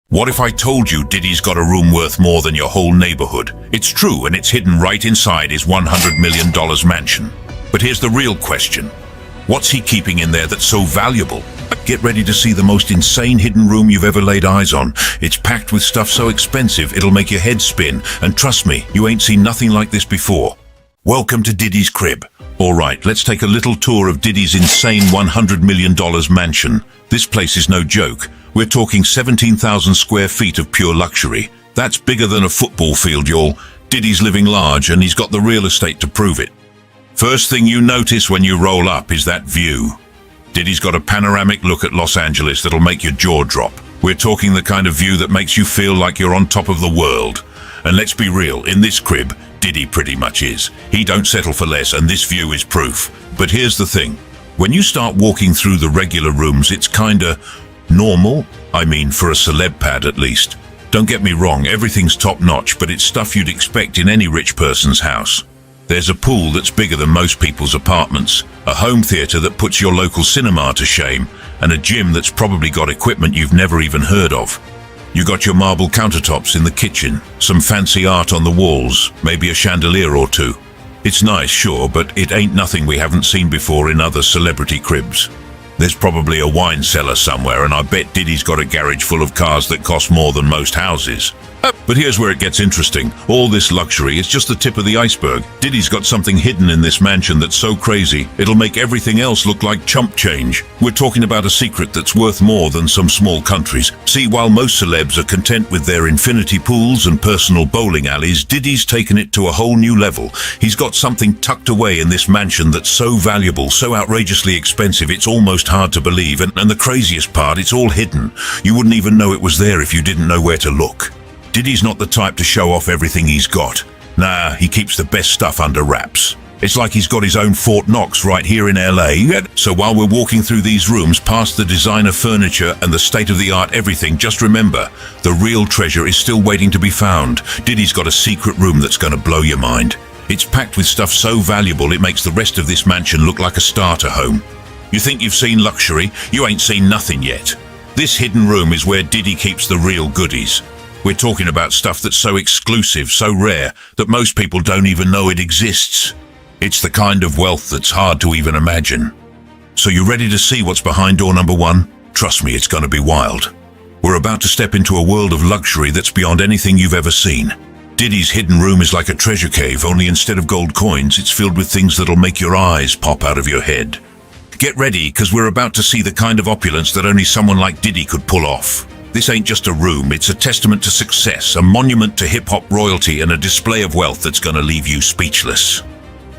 What if I told you Diddy's got a room worth more than your whole neighborhood? It's true, and it's hidden right inside his $100 million mansion. But here's the real question. What's he keeping in there that's so valuable? Get ready to see the most insane hidden room you've ever laid eyes on. It's packed with stuff so expensive it'll make your head spin. And trust me, you ain't seen nothing like this before. Welcome to Diddy's crib. Alright, let's take a little tour of Diddy's insane $100 million mansion. This place is no joke. We're talking 17,000 square feet of pure luxury. That's bigger than a football field, y'all. Diddy's living large, and he's got the real estate to prove it. First thing you notice when you roll up is that view. Diddy's got a panoramic look at Los Angeles that'll make your jaw drop. We're talking the kind of view that makes you feel like you're on top of the world. And let's be real, in this crib, Diddy pretty much is. He don't settle for less, and this view is proof. But here's the thing. When you start walking through the regular rooms, it's kinda normal. I mean, for a celeb pad at least. Don't get me wrong, everything's top-notch, but it's stuff you'd expect in any rich person's house. There's a pool that's bigger than most people's apartments, a home theater that puts your local cinema to shame, and a gym that's probably got equipment you've never even heard of. You got your marble countertops in the kitchen, some fancy art on the walls, maybe a chandelier or two. It's nice, sure, but it ain't nothing we haven't seen before in other celebrity cribs. There's probably a wine cellar somewhere, and I bet Diddy's got a garage full of cars that cost more than most houses. But here's where it gets interesting. All this luxury is just the tip of the iceberg. Diddy's got something hidden in this mansion that's so crazy, it'll make everything else look like chump change. We're talking about a secret that's worth more than some small countries. See, while most celebs are content with their infinity pools and personal bowling alleys, Diddy's taken it to a whole new level. He's got something tucked away in this mansion that's so valuable, so outrageously expensive, it's almost hard to believe. And the craziest part, it's all hidden. You wouldn't even know it was there if you didn't know where to look. Diddy's not the type to show off everything he's got. Nah, he keeps the best stuff under wraps. It's like he's got his own Fort Knox right here in LA. So while we're walking through these rooms, past the designer furniture and the state-of-the-art everything, just remember, the real treasure is still waiting to be found. Diddy's got a secret room that's gonna blow your mind. It's packed with stuff so valuable it makes the rest of this mansion look like a starter home. You think you've seen luxury? You ain't seen nothing yet. This hidden room is where Diddy keeps the real goodies. We're talking about stuff that's so exclusive, so rare, that most people don't even know it exists. It's the kind of wealth that's hard to even imagine. So you ready to see what's behind door number one? Trust me, it's gonna be wild. We're about to step into a world of luxury that's beyond anything you've ever seen. Diddy's hidden room is like a treasure cave, only instead of gold coins, it's filled with things that'll make your eyes pop out of your head. Get ready, because we're about to see the kind of opulence that only someone like Diddy could pull off. This ain't just a room, it's a testament to success, a monument to hip-hop royalty, and a display of wealth that's gonna leave you speechless.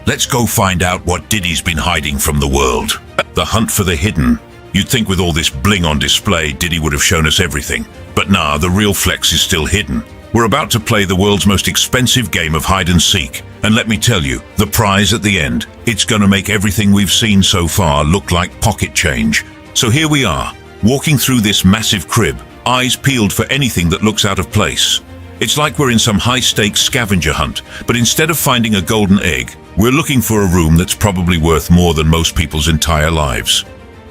Let's go find out what Diddy's been hiding from the world. The hunt for the hidden. You'd think with all this bling on display, Diddy would have shown us everything. But nah, the real flex is still hidden. We're about to play the world's most expensive game of hide and seek. And let me tell you, the prize at the end, it's gonna make everything we've seen so far look like pocket change. So here we are, walking through this massive crib, eyes peeled for anything that looks out of place. It's like we're in some high-stakes scavenger hunt, but instead of finding a golden egg, we're looking for a room that's probably worth more than most people's entire lives.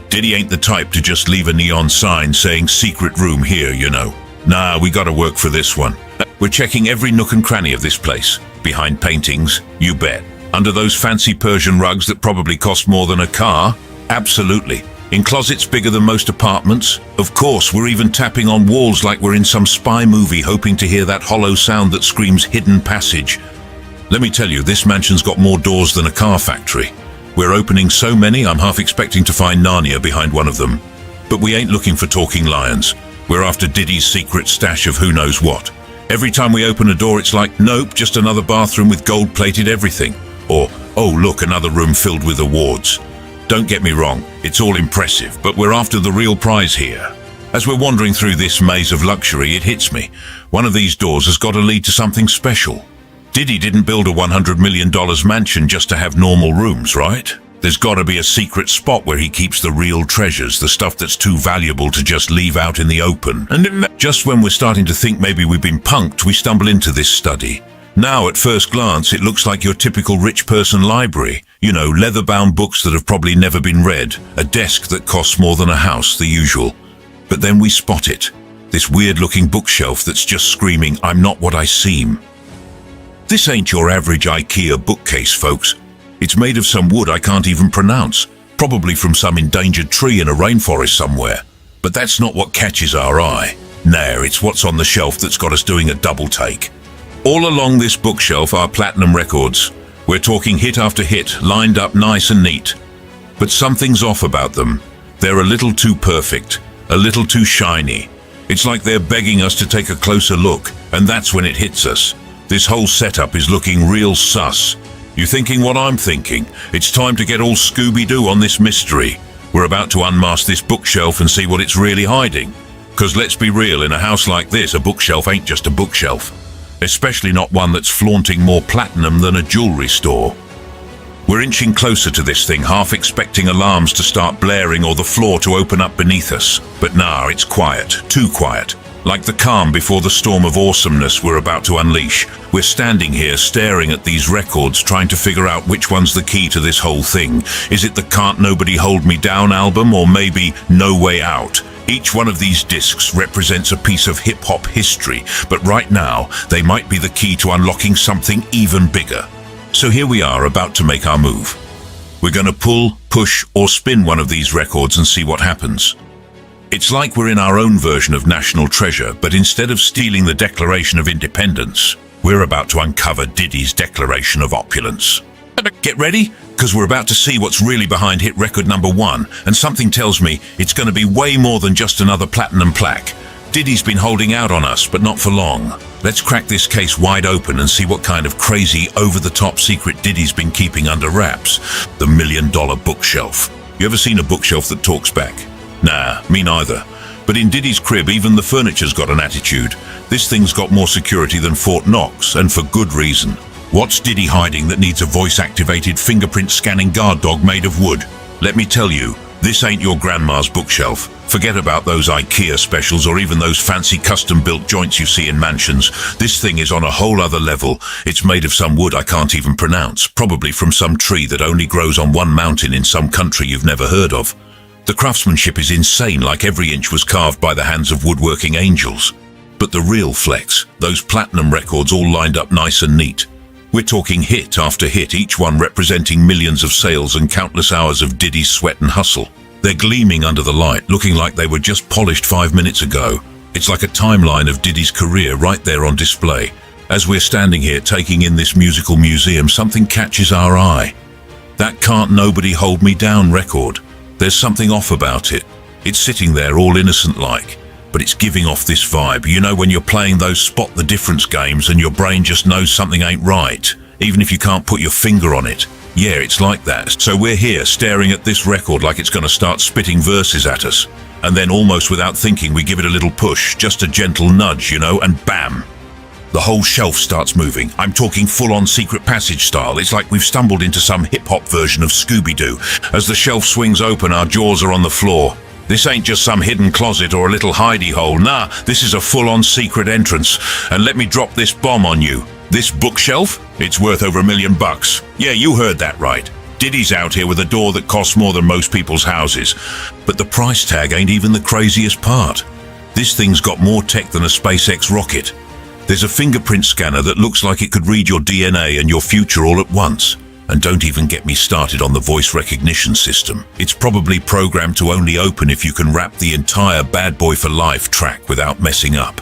Diddy ain't the type to just leave a neon sign saying secret room here, you know. Nah, we gotta work for this one. We're checking every nook and cranny of this place. Behind paintings, you bet. Under those fancy Persian rugs that probably cost more than a car? Absolutely. In closets bigger than most apartments? Of course, we're even tapping on walls like we're in some spy movie, hoping to hear that hollow sound that screams hidden passage. Let me tell you, this mansion's got more doors than a car factory. We're opening so many, I'm half expecting to find Narnia behind one of them. But we ain't looking for talking lions. We're after Diddy's secret stash of who knows what. Every time we open a door, it's like, nope, just another bathroom with gold-plated everything. Or, oh look, another room filled with awards. Don't get me wrong, it's all impressive, but we're after the real prize here. As we're wandering through this maze of luxury, it hits me. One of these doors has got to lead to something special. Diddy didn't build a $100 million mansion just to have normal rooms, right? There's got to be a secret spot where he keeps the real treasures, the stuff that's too valuable to just leave out in the open. And just when we're starting to think maybe we've been punked, we stumble into this study. Now, at first glance, it looks like your typical rich person library. You know, leather-bound books that have probably never been read, a desk that costs more than a house, the usual. But then we spot it. This weird-looking bookshelf that's just screaming, "I'm not what I seem." This ain't your average IKEA bookcase, folks. It's made of some wood I can't even pronounce, probably from some endangered tree in a rainforest somewhere. But that's not what catches our eye. No, it's what's on the shelf that's got us doing a double take. All along this bookshelf are platinum records. We're talking hit after hit, lined up nice and neat. But something's off about them. They're a little too perfect, a little too shiny. It's like they're begging us to take a closer look, and that's when it hits us. This whole setup is looking real sus. You thinking what I'm thinking? It's time to get all Scooby-Doo on this mystery. We're about to unmask this bookshelf and see what it's really hiding. 'Cause let's be real, in a house like this, a bookshelf ain't just a bookshelf. Especially not one that's flaunting more platinum than a jewelry store. We're inching closer to this thing, half expecting alarms to start blaring or the floor to open up beneath us. But nah, it's quiet, too quiet. Like the calm before the storm of awesomeness we're about to unleash. We're standing here staring at these records, trying to figure out which one's the key to this whole thing. Is it the Can't Nobody Hold Me Down album, or maybe No Way Out? Each one of these discs represents a piece of hip-hop history, but right now, they might be the key to unlocking something even bigger. So here we are, about to make our move. We're gonna pull, push, or spin one of these records and see what happens. It's like we're in our own version of National Treasure, but instead of stealing the Declaration of Independence, we're about to uncover Diddy's Declaration of Opulence. Get ready, because we're about to see what's really behind hit record number 1, and something tells me it's going to be way more than just another platinum plaque. Diddy's been holding out on us, but not for long. Let's crack this case wide open and see what kind of crazy, over-the-top secret Diddy's been keeping under wraps. The $1 million bookshelf. You ever seen a bookshelf that talks back? Nah, me neither. But in Diddy's crib, even the furniture's got an attitude. This thing's got more security than Fort Knox, and for good reason. What's Diddy hiding that needs a voice-activated fingerprint-scanning guard dog made of wood? Let me tell you, this ain't your grandma's bookshelf. Forget about those IKEA specials or even those fancy custom-built joints you see in mansions. This thing is on a whole other level. It's made of some wood I can't even pronounce, probably from some tree that only grows on one mountain in some country you've never heard of. The craftsmanship is insane, like every inch was carved by the hands of woodworking angels. But the real flex, those platinum records all lined up nice and neat. We're talking hit after hit, each one representing millions of sales and countless hours of Diddy's sweat and hustle. They're gleaming under the light, looking like they were just polished 5 minutes ago. It's like a timeline of Diddy's career right there on display. As we're standing here taking in this musical museum, something catches our eye. That Can't Nobody Hold Me Down record. There's something off about it. It's sitting there all innocent-like, but it's giving off this vibe. You know when you're playing those spot the difference games and your brain just knows something ain't right, even if you can't put your finger on it? Yeah, it's like that. So we're here staring at this record like it's gonna start spitting verses at us. And then almost without thinking, we give it a little push, just a gentle nudge, you know, and bam! The whole shelf starts moving. I'm talking full-on secret passage style. It's like we've stumbled into some hip-hop version of Scooby-Doo. As the shelf swings open, our jaws are on the floor. This ain't just some hidden closet or a little hidey hole. Nah, this is a full-on secret entrance. And let me drop this bomb on you. This bookshelf? It's worth over $1 million. Yeah, you heard that right. Diddy's out here with a door that costs more than most people's houses. But the price tag ain't even the craziest part. This thing's got more tech than a SpaceX rocket. There's a fingerprint scanner that looks like it could read your DNA and your future all at once. And don't even get me started on the voice recognition system. It's probably programmed to only open if you can wrap the entire Bad Boy for Life track without messing up.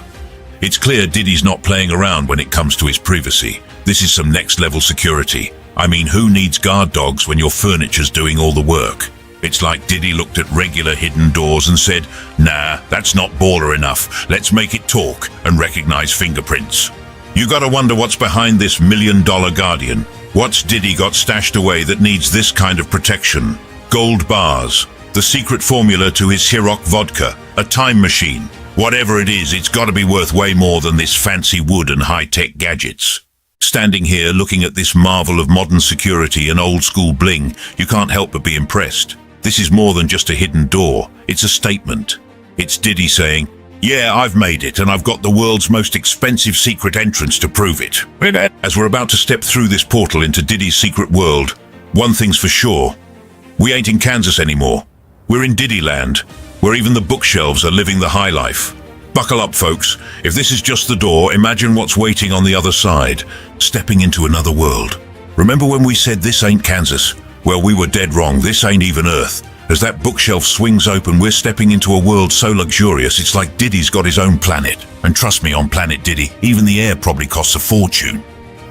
It's clear Diddy's not playing around when it comes to his privacy. This is some next-level security. I mean, who needs guard dogs when your furniture's doing all the work? It's like Diddy looked at regular hidden doors and said, nah, that's not baller enough. Let's make it talk and recognize fingerprints. You gotta wonder what's behind this $1 million guardian. What's Diddy got stashed away that needs this kind of protection? Gold bars, the secret formula to his Ciroc vodka, a time machine. Whatever it is, it's gotta be worth way more than this fancy wood and high-tech gadgets. Standing here looking at this marvel of modern security and old-school bling, you can't help but be impressed. This is more than just a hidden door, it's a statement. It's Diddy saying, yeah, I've made it, and I've got the world's most expensive secret entrance to prove it. As we're about to step through this portal into Diddy's secret world, one thing's for sure. We ain't in Kansas anymore. We're in Diddy land, where even the bookshelves are living the high life. Buckle up, folks. If this is just the door, imagine what's waiting on the other side. Stepping into another world. Remember when we said this ain't Kansas? Well, we were dead wrong. This ain't even Earth. As that bookshelf swings open, we're stepping into a world so luxurious, it's like Diddy's got his own planet. And trust me, on Planet Diddy, even the air probably costs a fortune.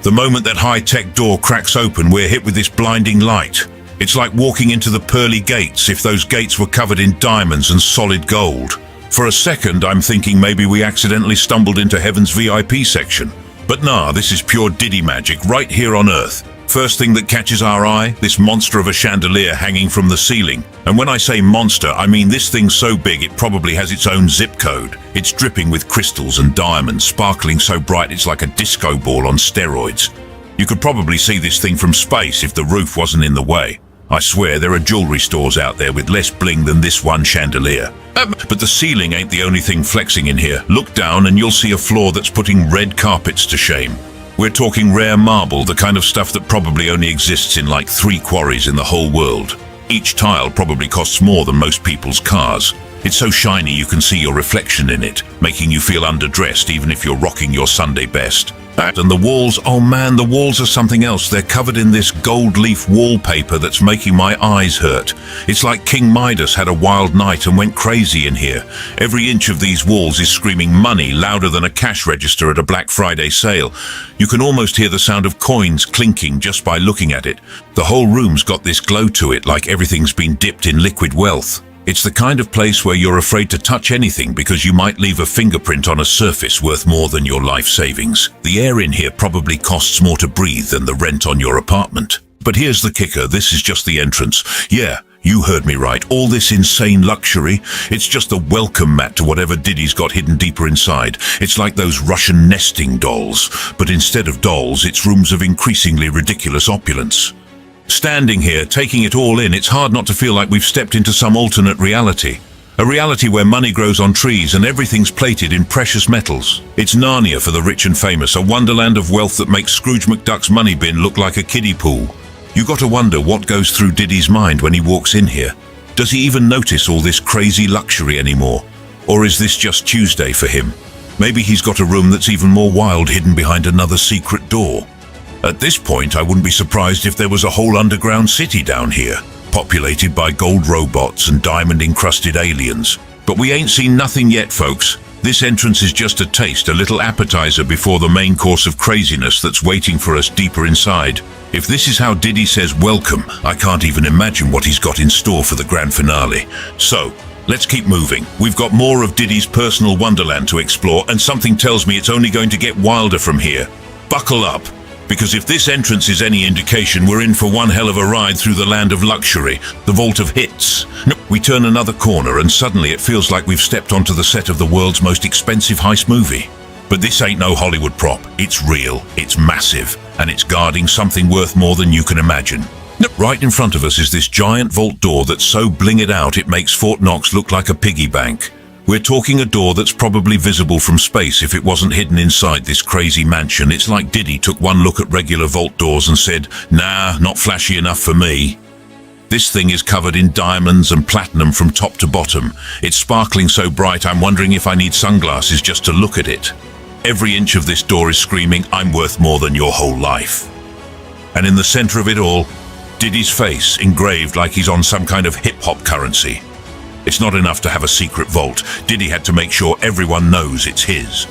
The moment that high-tech door cracks open, we're hit with this blinding light. It's like walking into the pearly gates if those gates were covered in diamonds and solid gold. For a second, I'm thinking maybe we accidentally stumbled into heaven's VIP section. But nah, this is pure Diddy magic right here on Earth. First thing that catches our eye, this monster of a chandelier hanging from the ceiling. And when I say monster, I mean this thing's so big it probably has its own zip code. It's dripping with crystals and diamonds, sparkling so bright it's like a disco ball on steroids. You could probably see this thing from space if the roof wasn't in the way. I swear there are jewelry stores out there with less bling than this one chandelier. But the ceiling ain't the only thing flexing in here. Look down and you'll see a floor that's putting red carpets to shame. We're talking rare marble, the kind of stuff that probably only exists in like 3 quarries in the whole world. Each tile probably costs more than most people's cars. It's so shiny you can see your reflection in it, making you feel underdressed even if you're rocking your Sunday best. And the walls, oh man, the walls are something else. They're covered in this gold leaf wallpaper that's making my eyes hurt. It's like King Midas had a wild night and went crazy in here. Every inch of these walls is screaming money louder than a cash register at a Black Friday sale. You can almost hear the sound of coins clinking just by looking at it. The whole room's got this glow to it, like everything's been dipped in liquid wealth. It's the kind of place where you're afraid to touch anything because you might leave a fingerprint on a surface worth more than your life savings. The air in here probably costs more to breathe than the rent on your apartment. But here's the kicker, this is just the entrance. Yeah, you heard me right. All this insane luxury, it's just the welcome mat to whatever Diddy's got hidden deeper inside. It's like those Russian nesting dolls, but instead of dolls, it's rooms of increasingly ridiculous opulence. Standing here, taking it all in, it's hard not to feel like we've stepped into some alternate reality. A reality where money grows on trees and everything's plated in precious metals. It's Narnia for the rich and famous, a wonderland of wealth that makes Scrooge McDuck's money bin look like a kiddie pool. You got to wonder what goes through Diddy's mind when he walks in here. Does he even notice all this crazy luxury anymore? Or is this just Tuesday for him? Maybe he's got a room that's even more wild hidden behind another secret door. At this point, I wouldn't be surprised if there was a whole underground city down here, populated by gold robots and diamond-encrusted aliens. But we ain't seen nothing yet, folks. This entrance is just a taste, a little appetizer before the main course of craziness that's waiting for us deeper inside. If this is how Diddy says welcome, I can't even imagine what he's got in store for the grand finale. So, let's keep moving. We've got more of Diddy's personal wonderland to explore, and something tells me it's only going to get wilder from here. Buckle up. Because if this entrance is any indication, we're in for one hell of a ride through the land of luxury, the vault of hits. We turn another corner and suddenly it feels like we've stepped onto the set of the world's most expensive heist movie. But this ain't no Hollywood prop. It's real, it's massive, and it's guarding something worth more than you can imagine. Right in front of us is this giant vault door that's so blinged out it makes Fort Knox look like a piggy bank. We're talking a door that's probably visible from space if it wasn't hidden inside this crazy mansion. It's like Diddy took one look at regular vault doors and said, nah, not flashy enough for me. This thing is covered in diamonds and platinum from top to bottom. It's sparkling so bright I'm wondering if I need sunglasses just to look at it. Every inch of this door is screaming, I'm worth more than your whole life. And in the center of it all, Diddy's face engraved like he's on some kind of hip-hop currency. It's not enough to have a secret vault. Diddy had to make sure everyone knows it's his.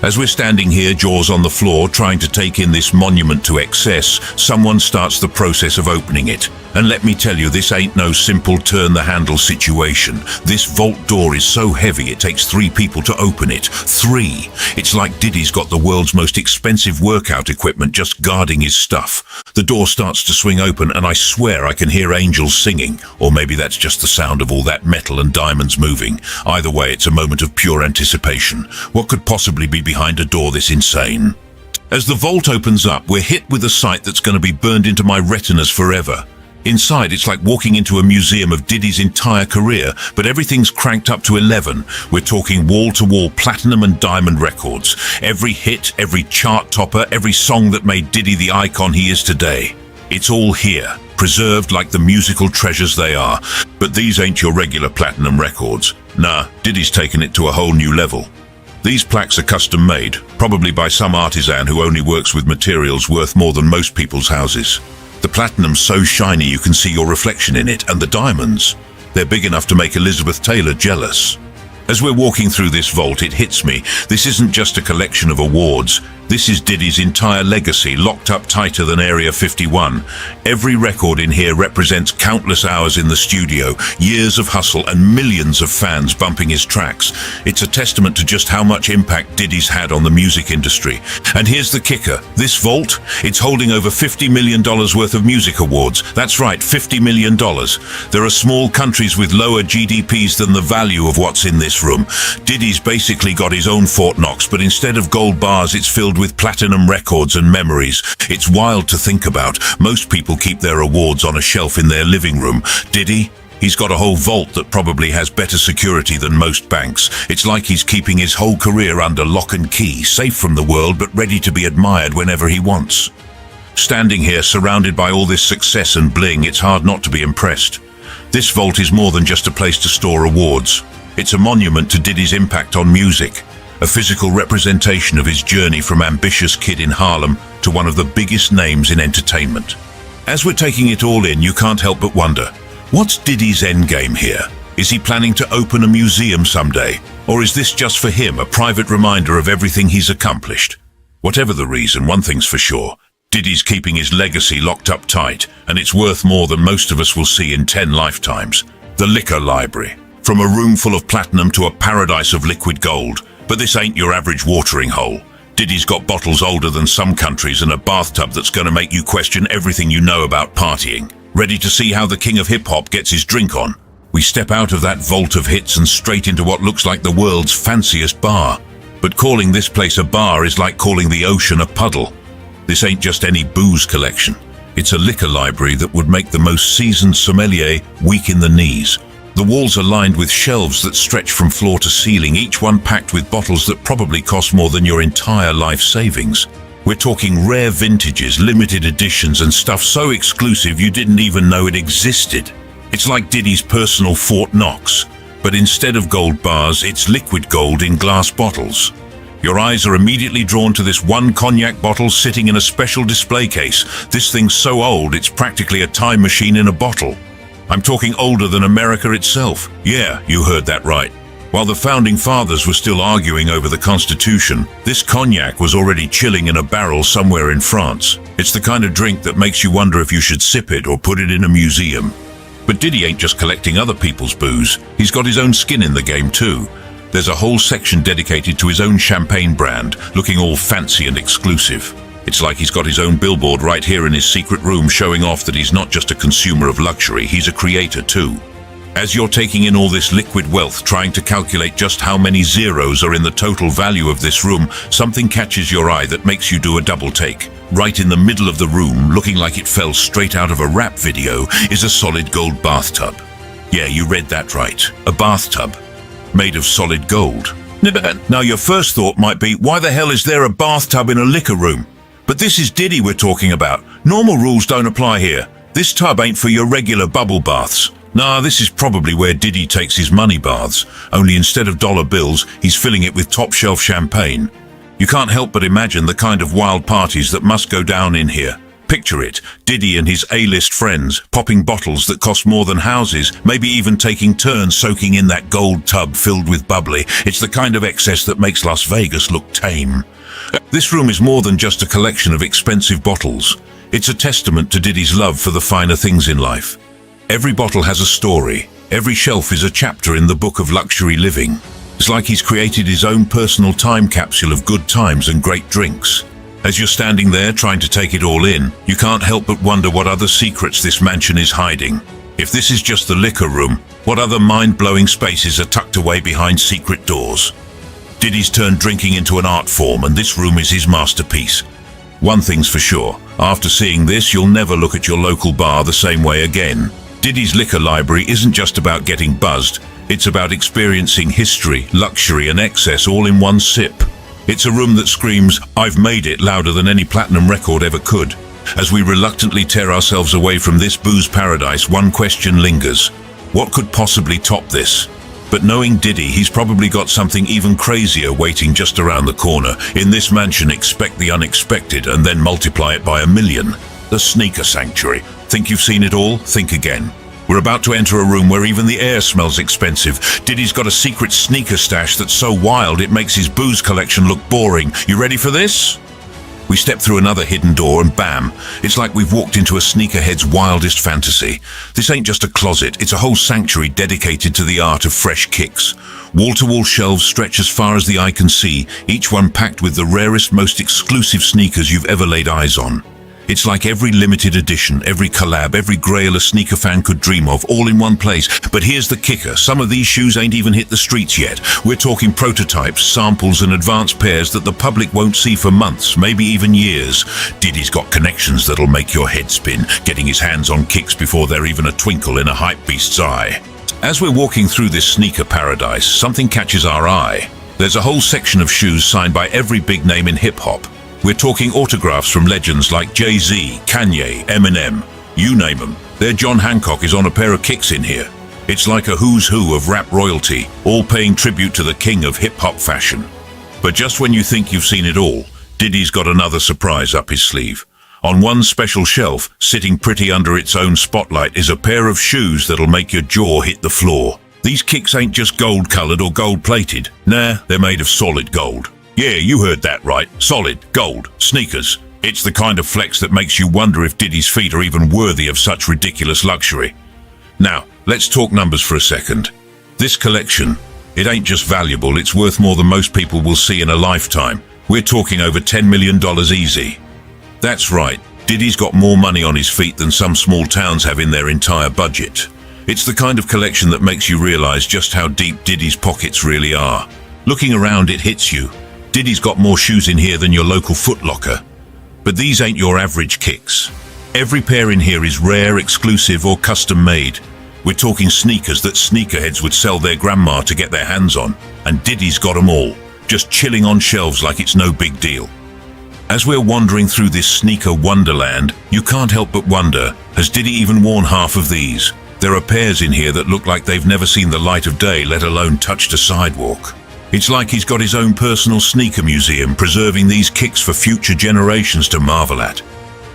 As we're standing here, jaws on the floor, trying to take in this monument to excess, someone starts the process of opening it. And let me tell you, this ain't no simple turn-the-handle situation. This vault door is so heavy it takes 3 people to open it. 3! It's like Diddy's got the world's most expensive workout equipment just guarding his stuff. The door starts to swing open and I swear I can hear angels singing. Or maybe that's just the sound of all that metal and diamonds moving. Either way, it's a moment of pure anticipation. What could possibly be behind a door this insane? As the vault opens up, we're hit with a sight that's going to be burned into my retinas forever. Inside, it's like walking into a museum of Diddy's entire career, but everything's cranked up to 11. We're talking wall-to-wall platinum and diamond records. Every hit, every chart topper, every song that made Diddy the icon he is today. It's all here, preserved like the musical treasures they are. But these ain't your regular platinum records. Nah, Diddy's taken it to a whole new level. These plaques are custom made, probably by some artisan who only works with materials worth more than most people's houses. The platinum's so shiny you can see your reflection in it, and the diamonds, they're big enough to make Elizabeth Taylor jealous. As we're walking through this vault, it hits me. This isn't just a collection of awards. This is Diddy's entire legacy, locked up tighter than Area 51. Every record in here represents countless hours in the studio, years of hustle, and millions of fans bumping his tracks. It's a testament to just how much impact Diddy's had on the music industry. And here's the kicker. This vault, it's holding over $50 million worth of music awards. That's right, $50 million. There are small countries with lower GDPs than the value of what's in this room. Diddy's basically got his own Fort Knox, but instead of gold bars, it's filled with platinum records and memories. It's wild to think about. Most people keep their awards on a shelf in their living room. Diddy, he's got a whole vault that probably has better security than most banks. It's like he's keeping his whole career under lock and key, safe from the world but ready to be admired whenever he wants. Standing here surrounded by all this success and bling, it's hard not to be impressed. This vault is more than just a place to store awards. It's a monument to Diddy's impact on music, a physical representation of his journey from ambitious kid in Harlem to one of the biggest names in entertainment. As we're taking it all in, you can't help but wonder, what's Diddy's endgame here? Is he planning to open a museum someday? Or is this just for him, a private reminder of everything he's accomplished? Whatever the reason, one thing's for sure. Diddy's keeping his legacy locked up tight, and it's worth more than most of us will see in 10 lifetimes. The liquor library. From a room full of platinum to a paradise of liquid gold. But this ain't your average watering hole. Diddy's got bottles older than some countries and a bathtub that's gonna make you question everything you know about partying. Ready to see how the king of hip-hop gets his drink on? We step out of that vault of hits and straight into what looks like the world's fanciest bar. But calling this place a bar is like calling the ocean a puddle. This ain't just any booze collection. It's a liquor library that would make the most seasoned sommelier weak in the knees. The walls are lined with shelves that stretch from floor to ceiling, each one packed with bottles that probably cost more than your entire life savings. We're talking rare vintages, limited editions, and stuff so exclusive you didn't even know it existed. It's like Diddy's personal Fort Knox, but instead of gold bars, it's liquid gold in glass bottles. Your eyes are immediately drawn to this one cognac bottle sitting in a special display case. This thing's so old, it's practically a time machine in a bottle. I'm talking older than America itself. Yeah, you heard that right. While the founding fathers were still arguing over the Constitution, this cognac was already chilling in a barrel somewhere in France. It's the kind of drink that makes you wonder if you should sip it or put it in a museum. But Diddy ain't just collecting other people's booze. He's got his own skin in the game too. There's a whole section dedicated to his own champagne brand, looking all fancy and exclusive. It's like he's got his own billboard right here in his secret room, showing off that he's not just a consumer of luxury, he's a creator too. As you're taking in all this liquid wealth, trying to calculate just how many zeros are in the total value of this room, something catches your eye that makes you do a double take. Right in the middle of the room, looking like it fell straight out of a rap video, is a solid gold bathtub. Yeah, you read that right. A bathtub. Made of solid gold. Now your first thought might be, why the hell is there a bathtub in a liquor room? But this is Diddy we're talking about. Normal rules don't apply here. This tub ain't for your regular bubble baths. Nah, this is probably where Diddy takes his money baths. Only instead of dollar bills, he's filling it with top-shelf champagne. You can't help but imagine the kind of wild parties that must go down in here. Picture it, Diddy and his A-list friends, popping bottles that cost more than houses, maybe even taking turns soaking in that gold tub filled with bubbly. It's the kind of excess that makes Las Vegas look tame. This room is more than just a collection of expensive bottles. It's a testament to Diddy's love for the finer things in life. Every bottle has a story. Every shelf is a chapter in the book of luxury living. It's like he's created his own personal time capsule of good times and great drinks. As you're standing there trying to take it all in, you can't help but wonder what other secrets this mansion is hiding. If this is just the liquor room, what other mind-blowing spaces are tucked away behind secret doors? Diddy's turned drinking into an art form, and this room is his masterpiece. One thing's for sure, after seeing this, you'll never look at your local bar the same way again. Diddy's liquor library isn't just about getting buzzed, it's about experiencing history, luxury, and excess all in one sip. It's a room that screams, "I've made it," louder than any platinum record ever could. As we reluctantly tear ourselves away from this booze paradise, one question lingers. What could possibly top this? But knowing Diddy, he's probably got something even crazier waiting just around the corner. In this mansion, expect the unexpected and then multiply it by 1,000,000. The sneaker sanctuary. Think you've seen it all? Think again. We're about to enter a room where even the air smells expensive. Diddy's got a secret sneaker stash that's so wild it makes his booze collection look boring. You ready for this? We step through another hidden door and bam, it's like we've walked into a sneakerhead's wildest fantasy. This ain't just a closet, it's a whole sanctuary dedicated to the art of fresh kicks. Wall-to-wall shelves stretch as far as the eye can see, each one packed with the rarest, most exclusive sneakers you've ever laid eyes on. It's like every limited edition, every collab, every grail a sneaker fan could dream of, all in one place. But here's the kicker, some of these shoes ain't even hit the streets yet. We're talking prototypes, samples and advanced pairs that the public won't see for months, maybe even years. Diddy's got connections that'll make your head spin, getting his hands on kicks before they're even a twinkle in a hypebeast's eye. As we're walking through this sneaker paradise, something catches our eye. There's a whole section of shoes signed by every big name in hip-hop. We're talking autographs from legends like Jay-Z, Kanye, Eminem, you name them. Their John Hancock is on a pair of kicks in here. It's like a who's who of rap royalty, all paying tribute to the king of hip-hop fashion. But just when you think you've seen it all, Diddy's got another surprise up his sleeve. On one special shelf, sitting pretty under its own spotlight, is a pair of shoes that'll make your jaw hit the floor. These kicks ain't just gold-colored or gold-plated. Nah, they're made of solid gold. Yeah, you heard that right. Solid, gold, sneakers. It's the kind of flex that makes you wonder if Diddy's feet are even worthy of such ridiculous luxury. Now, let's talk numbers for a second. This collection, it ain't just valuable, it's worth more than most people will see in a lifetime. We're talking over $10 million easy. That's right, Diddy's got more money on his feet than some small towns have in their entire budget. It's the kind of collection that makes you realize just how deep Diddy's pockets really are. Looking around, it hits you. Diddy's got more shoes in here than your local Foot Locker. But these ain't your average kicks. Every pair in here is rare, exclusive or custom made. We're talking sneakers that sneakerheads would sell their grandma to get their hands on. And Diddy's got them all, just chilling on shelves like it's no big deal. As we're wandering through this sneaker wonderland, you can't help but wonder, has Diddy even worn half of these? There are pairs in here that look like they've never seen the light of day, let alone touched a sidewalk. It's like he's got his own personal sneaker museum, preserving these kicks for future generations to marvel at.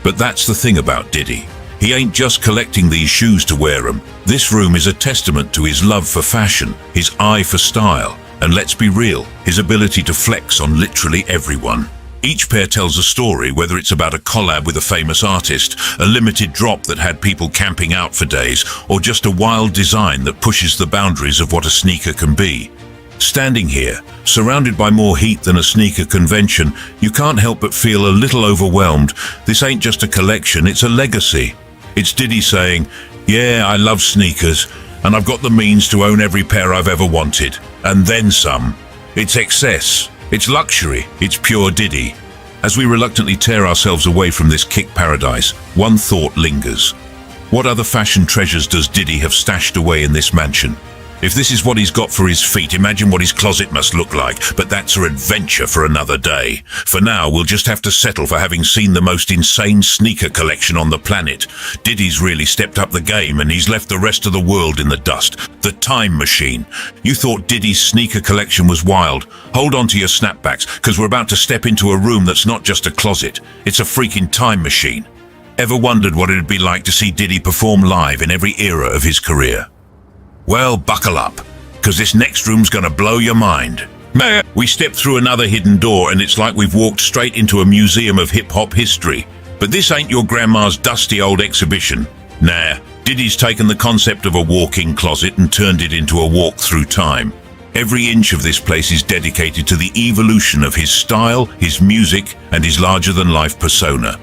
But that's the thing about Diddy. He ain't just collecting these shoes to wear them. This room is a testament to his love for fashion, his eye for style, and let's be real, his ability to flex on literally everyone. Each pair tells a story, whether it's about a collab with a famous artist, a limited drop that had people camping out for days, or just a wild design that pushes the boundaries of what a sneaker can be. Standing here, surrounded by more heat than a sneaker convention, you can't help but feel a little overwhelmed. This ain't just a collection, it's a legacy. It's Diddy saying, yeah, I love sneakers, and I've got the means to own every pair I've ever wanted. And then some. It's excess, it's luxury, it's pure Diddy. As we reluctantly tear ourselves away from this kick paradise, one thought lingers. What other fashion treasures does Diddy have stashed away in this mansion? If this is what he's got for his feet, imagine what his closet must look like, but that's an adventure for another day. For now, we'll just have to settle for having seen the most insane sneaker collection on the planet. Diddy's really stepped up the game and he's left the rest of the world in the dust. The time machine. You thought Diddy's sneaker collection was wild. Hold on to your snapbacks, because we're about to step into a room that's not just a closet, it's a freaking time machine. Ever wondered what it'd be like to see Diddy perform live in every era of his career? Well, buckle up, because this next room's gonna blow your mind. We step through another hidden door and it's like we've walked straight into a museum of hip-hop history. But this ain't your grandma's dusty old exhibition. Nah, Diddy's taken the concept of a walk-in closet and turned it into a walk through time. Every inch of this place is dedicated to the evolution of his style, his music, and his larger-than-life persona.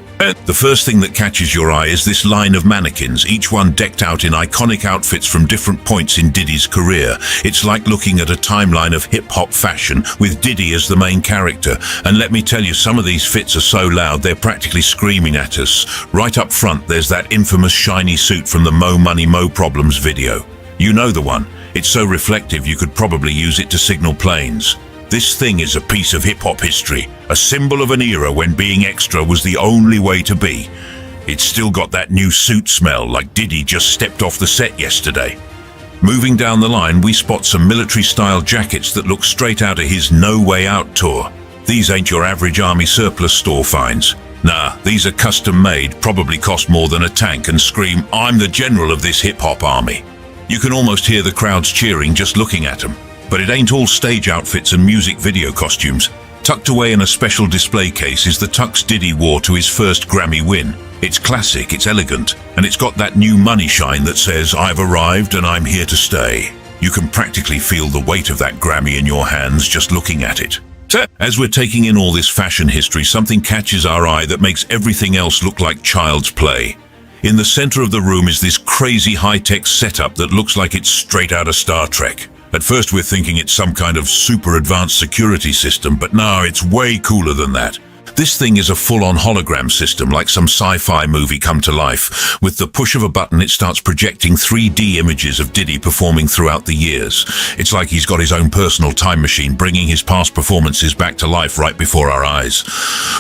The first thing that catches your eye is this line of mannequins, each one decked out in iconic outfits from different points in Diddy's career. It's like looking at a timeline of hip-hop fashion with Diddy as the main character. And let me tell you, some of these fits are so loud they're practically screaming at us. Right up front, there's that infamous shiny suit from the Mo Money Mo Problems video. You know the one. It's so reflective you could probably use it to signal planes. This thing is a piece of hip-hop history, a symbol of an era when being extra was the only way to be. It's still got that new suit smell, like Diddy just stepped off the set yesterday. Moving down the line, we spot some military-style jackets that look straight out of his No Way Out tour. These ain't your average army surplus store finds. Nah, these are custom-made, probably cost more than a tank, and scream, "I'm the general of this hip-hop army." You can almost hear the crowds cheering just looking at them. But it ain't all stage outfits and music video costumes. Tucked away in a special display case is the tux Diddy wore to his first Grammy win. It's classic, it's elegant, and it's got that new money shine that says, "I've arrived and I'm here to stay." You can practically feel the weight of that Grammy in your hands just looking at it. As we're taking in all this fashion history, something catches our eye that makes everything else look like child's play. In the center of the room is this crazy high-tech setup that looks like it's straight out of Star Trek. At first we're thinking it's some kind of super advanced security system, but no, it's way cooler than that. This thing is a full-on hologram system, like some sci-fi movie come to life. With the push of a button, it starts projecting 3D images of Diddy performing throughout the years. It's like he's got his own personal time machine, bringing his past performances back to life right before our eyes.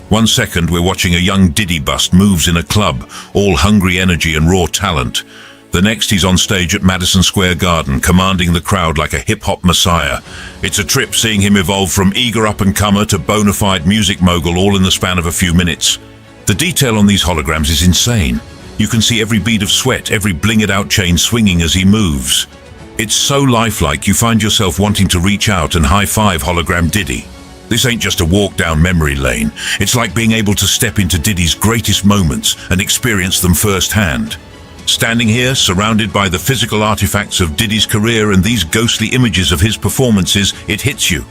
1 second, we're watching a young Diddy bust moves in a club, all hungry energy and raw talent. The next, he's on stage at Madison Square Garden, commanding the crowd like a hip-hop messiah. It's a trip seeing him evolve from eager up-and-comer to bona fide music mogul all in the span of a few minutes. The detail on these holograms is insane. You can see every bead of sweat, every blinged-out chain swinging as he moves. It's so lifelike you find yourself wanting to reach out and high-five hologram Diddy. This ain't just a walk down memory lane. It's like being able to step into Diddy's greatest moments and experience them firsthand. Standing here, surrounded by the physical artifacts of Diddy's career and these ghostly images of his performances, it hits you.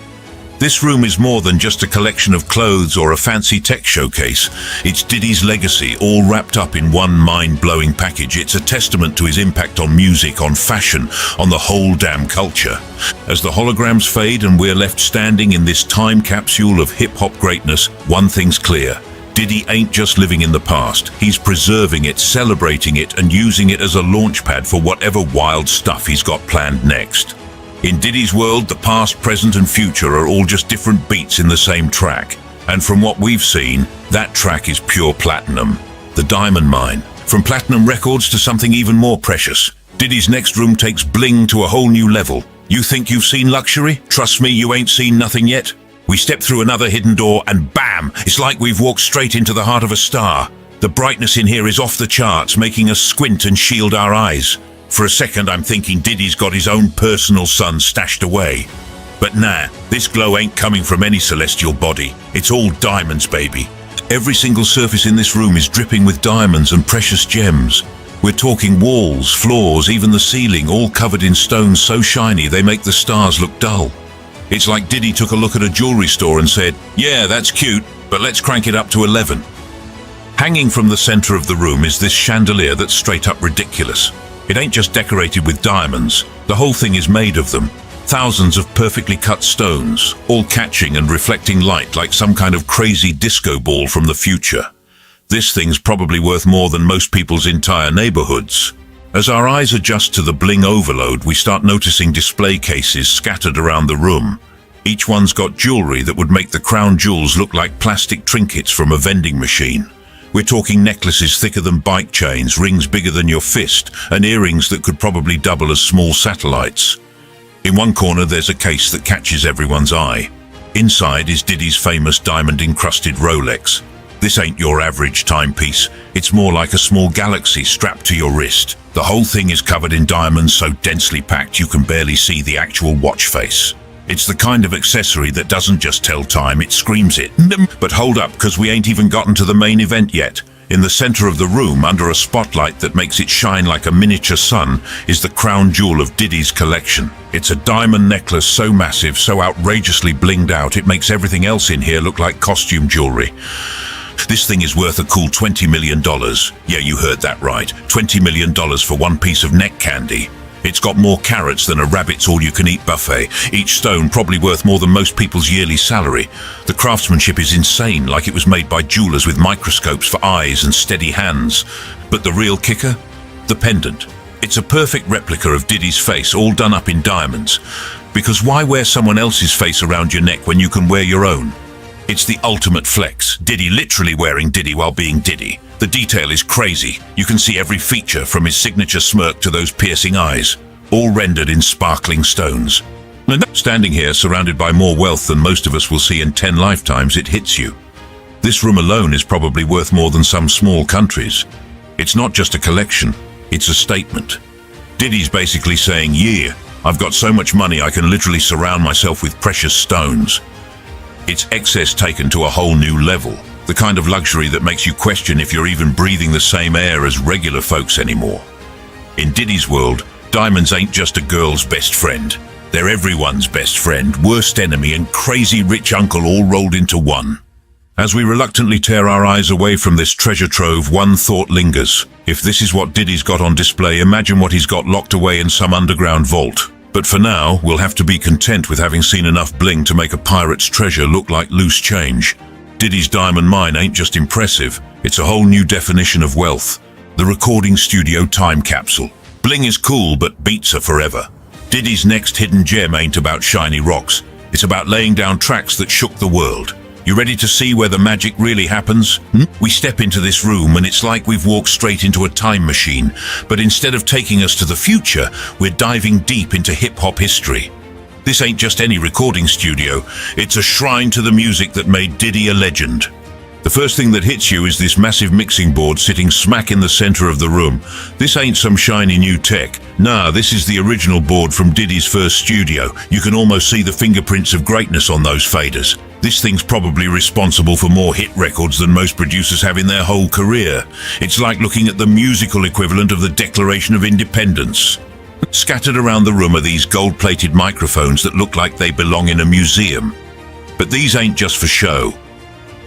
This room is more than just a collection of clothes or a fancy tech showcase. It's Diddy's legacy, all wrapped up in one mind-blowing package. It's a testament to his impact on music, on fashion, on the whole damn culture. As the holograms fade and we're left standing in this time capsule of hip-hop greatness, one thing's clear. Diddy ain't just living in the past. He's preserving it, celebrating it, and using it as a launchpad for whatever wild stuff he's got planned next. In Diddy's world, the past, present, and future are all just different beats in the same track. And from what we've seen, that track is pure platinum. The diamond mine. From platinum records to something even more precious. Diddy's next room takes bling to a whole new level. You think you've seen luxury? Trust me, you ain't seen nothing yet. We step through another hidden door and bam! It's like we've walked straight into the heart of a star. The brightness in here is off the charts, making us squint and shield our eyes. For a second I'm thinking Diddy's got his own personal sun stashed away. But nah, this glow ain't coming from any celestial body. It's all diamonds, baby. Every single surface in this room is dripping with diamonds and precious gems. We're talking walls, floors, even the ceiling, all covered in stones so shiny they make the stars look dull. It's like Diddy took a look at a jewelry store and said, "Yeah, that's cute, but let's crank it up to 11. Hanging from the center of the room is this chandelier that's straight up ridiculous. It ain't just decorated with diamonds, the whole thing is made of them. Thousands of perfectly cut stones, all catching and reflecting light like some kind of crazy disco ball from the future. This thing's probably worth more than most people's entire neighborhoods. As our eyes adjust to the bling overload, we start noticing display cases scattered around the room. Each one's got jewelry that would make the crown jewels look like plastic trinkets from a vending machine. We're talking necklaces thicker than bike chains, rings bigger than your fist, and earrings that could probably double as small satellites. In one corner there's a case that catches everyone's eye. Inside is Diddy's famous diamond-encrusted Rolex. This ain't your average timepiece. It's more like a small galaxy strapped to your wrist. The whole thing is covered in diamonds so densely packed you can barely see the actual watch face. It's the kind of accessory that doesn't just tell time, it screams it. But hold up, because we ain't even gotten to the main event yet. In the center of the room, under a spotlight that makes it shine like a miniature sun, is the crown jewel of Diddy's collection. It's a diamond necklace so massive, so outrageously blinged out, it makes everything else in here look like costume jewelry. This thing is worth a cool $20 million. Yeah, you heard that right. $20 million for one piece of neck candy. It's got more carats than a rabbit's all-you-can-eat buffet. Each stone probably worth more than most people's yearly salary. The craftsmanship is insane, like it was made by jewelers with microscopes for eyes and steady hands. But the real kicker? The pendant. It's a perfect replica of Diddy's face, all done up in diamonds. Because why wear someone else's face around your neck when you can wear your own? It's the ultimate flex. Diddy literally wearing Diddy while being Diddy. The detail is crazy. You can see every feature from his signature smirk to those piercing eyes. all rendered in sparkling stones. And standing here, surrounded by more wealth than most of us will see in 10 lifetimes, it hits you. This room alone is probably worth more than some small countries. It's not just a collection, it's a statement. Diddy's basically saying, yeah, I've got so much money I can literally surround myself with precious stones. It's excess taken to a whole new level, the kind of luxury that makes you question if you're even breathing the same air as regular folks anymore. In Diddy's world, diamonds ain't just a girl's best friend. They're everyone's best friend, worst enemy, and crazy rich uncle all rolled into one. As we reluctantly tear our eyes away from this treasure trove, one thought lingers. If this is what Diddy's got on display, imagine what he's got locked away in some underground vault. But for now, we'll have to be content with having seen enough bling to make a pirate's treasure look like loose change. Diddy's diamond mine ain't just impressive, it's a whole new definition of wealth. The recording studio time capsule. Bling is cool, but beats are forever. Diddy's next hidden gem ain't about shiny rocks. It's about laying down tracks that shook the world. You ready to see where the magic really happens? We step into this room and it's like we've walked straight into a time machine. But instead of taking us to the future, we're diving deep into hip-hop history. This ain't just any recording studio. It's a shrine to the music that made Diddy a legend. The first thing that hits you is this massive mixing board sitting smack in the center of the room. This ain't some shiny new tech. Nah, this is the original board from Diddy's first studio. You can almost see the fingerprints of greatness on those faders. This thing's probably responsible for more hit records than most producers have in their whole career. It's like looking at the musical equivalent of the Declaration of Independence. Scattered around the room are these gold-plated microphones that look like they belong in a museum. But these ain't just for show.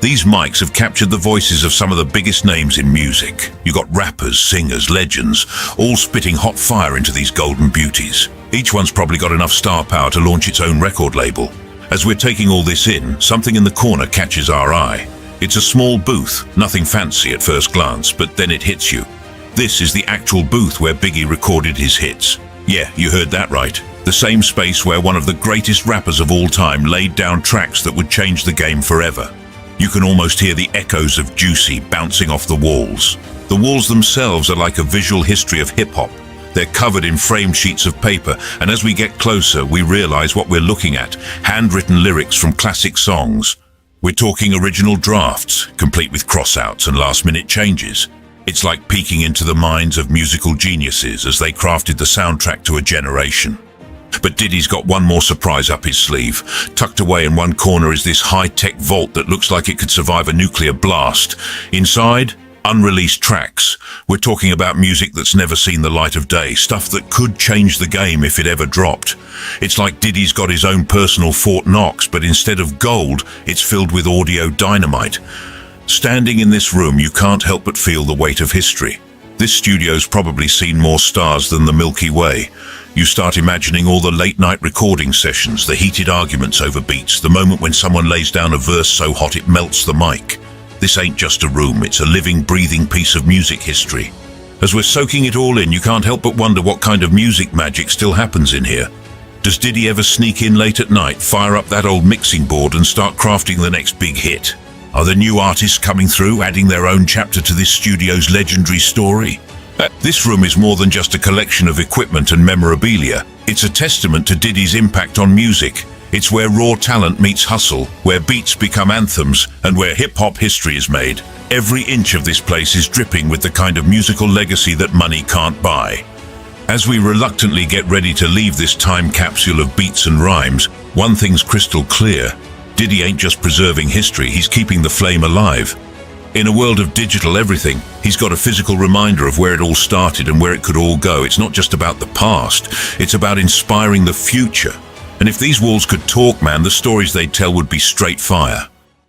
These mics have captured the voices of some of the biggest names in music. You got rappers, singers, legends, all spitting hot fire into these golden beauties. Each one's probably got enough star power to launch its own record label. As we're taking all this in, something in the corner catches our eye. It's a small booth, nothing fancy at first glance, but then it hits you. This is the actual booth where Biggie recorded his hits. Yeah, you heard that right. The same space where one of the greatest rappers of all time laid down tracks that would change the game forever. You can almost hear the echoes of Juicy bouncing off the walls. The walls themselves are like a visual history of hip-hop. They're covered in framed sheets of paper, and as we get closer, we realize what we're looking at. Handwritten lyrics from classic songs. We're talking original drafts, complete with crossouts and last-minute changes. It's like peeking into the minds of musical geniuses as they crafted the soundtrack to a generation. But Diddy's got one more surprise up his sleeve. Tucked away in one corner is this high-tech vault that looks like it could survive a nuclear blast. Inside, unreleased tracks. We're talking about music that's never seen the light of day, stuff that could change the game if it ever dropped. It's like Diddy's got his own personal Fort Knox, but instead of gold, it's filled with audio dynamite. Standing in this room, you can't help but feel the weight of history. This studio's probably seen more stars than the Milky Way. You start imagining all the late-night recording sessions, the heated arguments over beats, the moment when someone lays down a verse so hot it melts the mic. This ain't just a room, it's a living, breathing piece of music history. As we're soaking it all in, you can't help but wonder what kind of music magic still happens in here. Does Diddy ever sneak in late at night, fire up that old mixing board and start crafting the next big hit? Are there new artists coming through, adding their own chapter to this studio's legendary story? This room is more than just a collection of equipment and memorabilia. It's a testament to Diddy's impact on music. It's where raw talent meets hustle, where beats become anthems, and where hip-hop history is made. Every inch of this place is dripping with the kind of musical legacy that money can't buy. As we reluctantly get ready to leave this time capsule of beats and rhymes, one thing's crystal clear. Diddy ain't just preserving history, he's keeping the flame alive. In a world of digital everything, he's got a physical reminder of where it all started and where it could all go. It's not just about the past, it's about inspiring the future. And if these walls could talk, man, the stories they'd tell would be straight fire.